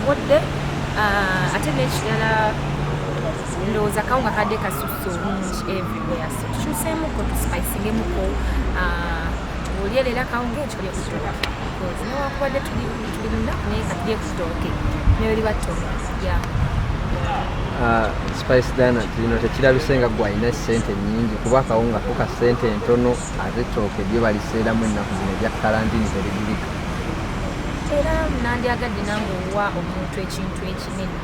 wodde ate n'ekirala ndowooza kawunga kadde kasusse obungi everywhere so tukyuseemuko tuspicingemuko olyelela kawunga ekyo lye kutooke because newakubadde tuli lunaku naye katulye ku ttooke neyo liba ttooke Spice Diana kino tekirabise nga gwe alina ssente nnyingi kuba akawunga ko ka ssente ntono ate ettooke lyo baliseeramu ennaku zino ebya kalantini terigulika era nandyagadde nange owa omuntu ekintu ekinene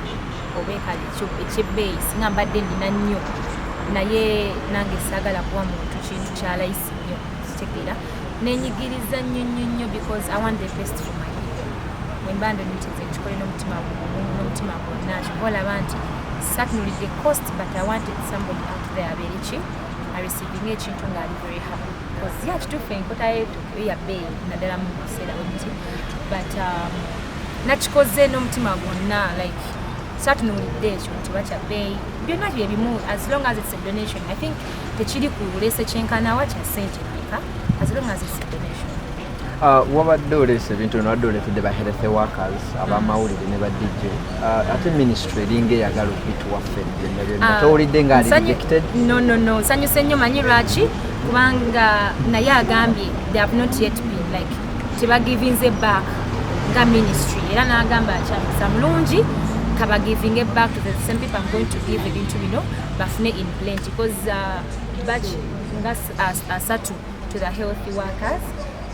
oba ekali ekyebbeeyi singa mbadde nina nnyo naye nange saagala kuwa muntu kintu kya layisi nnyo kitegeera nenyigiriza nnyo because I want the best for my people wemba ndoniteze nkikole n'omutima gwonna kikolaba nti satunulidde cost but I wanted somebody out there abeereki receiving ekintu ng'ali very happy because yakituufu enkotayo ya bbeeyi naddala mu biseera bwebiti but nakikoze n'omutima gwonna like satunulidde ekyo nti bakya bbeeyi byonna bye bimu as long as it's a donation I think tekiri kuleesa kyenkanawa kya ssente mmeka as long as it's a donation wabadde oleese ebintu bino wadde oleetedde ba health workers abamawulire ne ba DJ ate ministry eringa eyagala okubituwaffe byonna byonna towulidde nga ali rejected no nsanyuse nnyo manyi lwaki kubanga naye agambye they have not yet been like tebagivinze back nga ministry era n'agamba akyamisa mulungi kabagiving back to the same people I'm going to give ebintu bino bafune in plenty because batch nga asatu to the healthy workers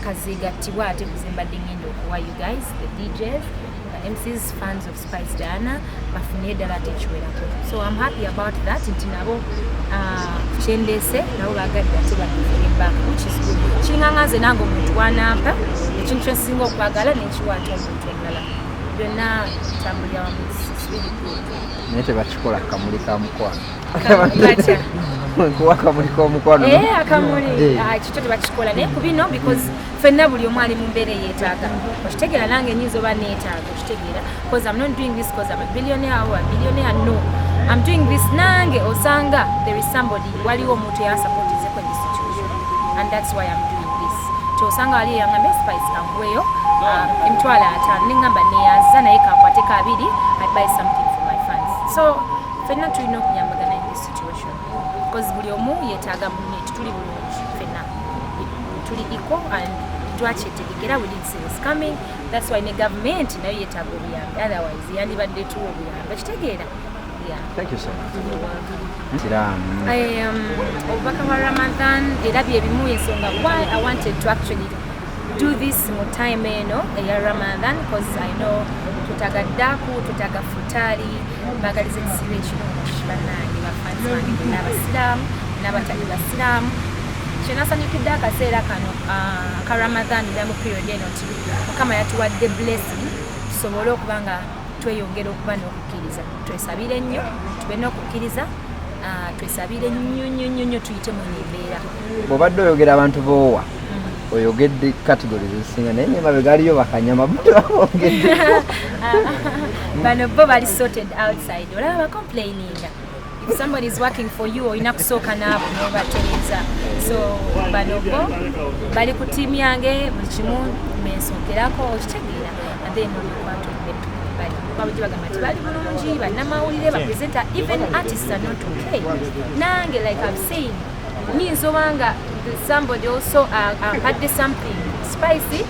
kazigattibwa ate kuzimbadde ngendo okuwa you guys the DJs the MCs fans of Spice Diana bafune eddala ate ekiwerako so I'm happy about that nti nabo kyendese nabo bagadde ate bagiving back which is good kiŋŋaŋaze nange omuntu wanampa ekintu kyensinga okwagala n'ekiwaata omuntu omulala byonna tambulira wamu naye tebakikola kamuli ka mukwano kuwa kamuli k'omukwano akamuli kikyo tebakikola naye ku bino because ffenna buli omu ali mu mbeera eyeetaaga okitegeera nange nyinza oba neetaaga okitegeera because I'm not doing this because I'm a billionaire or a billionaire no I'm doing this nange osanga there is somebody waliwo omuntu yansupportize ku this situation and that's why I'm doing this kyosanga wali yangambe Spice kanguweyo emitwalo 5 nengamba neyaza naye kankwateko 2 I buy something for my fans so ffenna tulina okunyambagana in this situation because buli omu yeetaaga munne tuli bulungi ffenna tuli equal and twakyetegekera we didn't see this coming that's why ne government nayo yeetaaga obuyambi otherwise yandibadde tuwa obuyambi okitegeera Thank you so much. Obubaka wa Ramadan era bye bimu ensonga why I wanted to actually do this mu time eno eya Ramadan because I know tutaga ddaku tutaga futali bagalize ekisibo ekirungi bannange bafansi bange n'abasiraamu n'abatali basiraamu kyenasanyukidde akaseera kano ka Ramadan era mu period eno nti Mukama yatuwadde blessing tusobole okuba nga tweyongera okuba n'okukkiriza twesabire nnyo tube n'okukkiriza twesabire nnyo tuyite mu embeera bw'obadde oyogera abantu boowa oyogedde categories ezisinga naye nyemabega aliyo bakanyama butawogedde bano bo bali sorted outside olaba complaininga if somebody is working for you olina kusooka naabo nobatereeza so bano bo bali ku tiimu yange buli kimu mensookerako okitegeera and then olyokwatodde bagamba nti bali bulungi bannamawulire bapresenta even artists are not okay nange like I've seen nyinza obanga somebody also hadde something spicy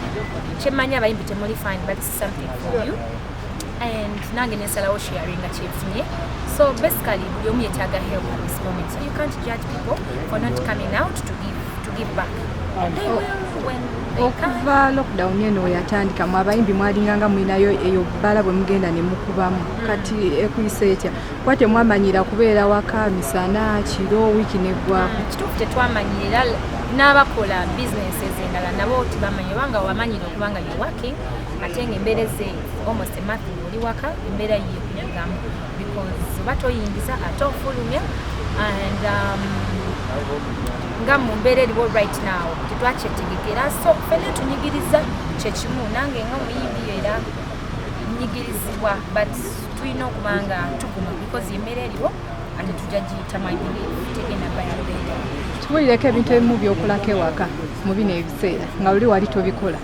kyemmanyi abayimbi temuli fine but it's something for you and nange nensalawo sharinga kyefunye so basically buli omu yetaaga help at this moment so you can't judge people for not coming out to give back they will when okuva lockdown eno yatandikamu abayimbi mwalinganga mwinayo eyo bbala bwe mugenda ne mukubamu kati ekuyise etya kuba temwamanyira kubeera waka misana kiro wiiki neggwako kituufu tetwamanyira n'abakola businesses endala nabo tibamanyi obanga wamanyira okubanga you working ate nga embeera ze almost a month oli waka embeera yekuyigamu because oba toyingiza ate ofulumya and nga mu mbeera eriwo right now tetwakyetegekera so ffenna tunyigiriza kyekimu nange nga muyimbi era nyigirizibwa but tulina okuba nga tuguma because embeera eriwo ate tujja giyita maybe tegenda bayambeera tubulireko ebintu ebimu byokolako ewaka mu bino ebiseera nga oli wali tobikola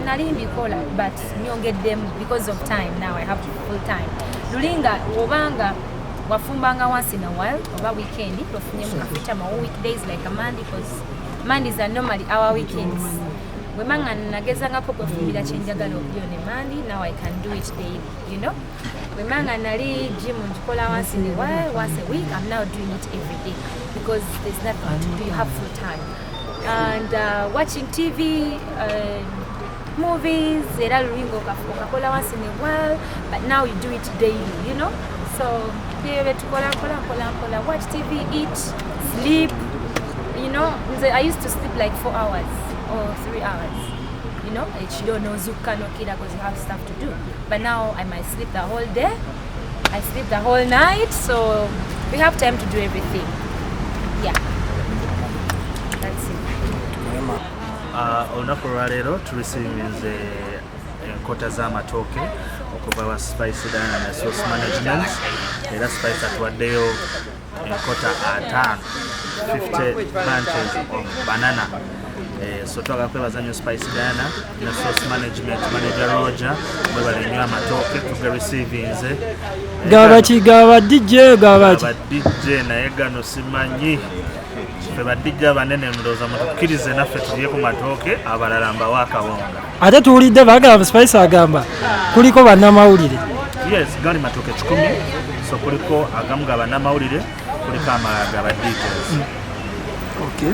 nali mbikola but nyongeddemu because of time. Now I have full time. Lulinga obanga wafumbanga once in a while oba weekend ofunye mukafita ma weekdays like a Monday, because Mondays are normally our weekends. Wemanga nagezangako kwefumbira kyenjagala okulyo ne Monday, now I can do it daily, you know. Wemanga nali gym njikola once in a while, once a week. I'm now doing it every day because there's nothing to do. You have full time. And watching TV, movies, era lulingo okakola once in a while, but now you do it daily, you know. So here to kola, watch TV, eat, sleep, you know. I used to sleep like 4 hours or 3 hours, you know. You don't know zuka no kida because you have stuff to do. But now I might sleep the whole day, I sleep the whole night, so we have time to do everything. Yeah, that's it. Olunaku olwaleero tureceivinze enkota z'amatooke okuva wa Spice Diana ne Sauce Management, era Spice atuwaddeyo enkota 5, 50 bunches of banana. So twagala kwebaza nnyo Spice Diana ne Sauce Management manager Roger bwe bali nnyo amatooke tugereceivinze. Gaba DJ naye gano simanyi. Badijja banene ndowooza mutukkirize naffe tulye ku matooke abalala mbawa akawunga. Ate tuwulidde bagamba Spice agamba kuliko bannamawulire. Yes, gali matooke 10, so kuliko agamu ga bannamawulire, kuliko amalala ga ba DJs. Okay.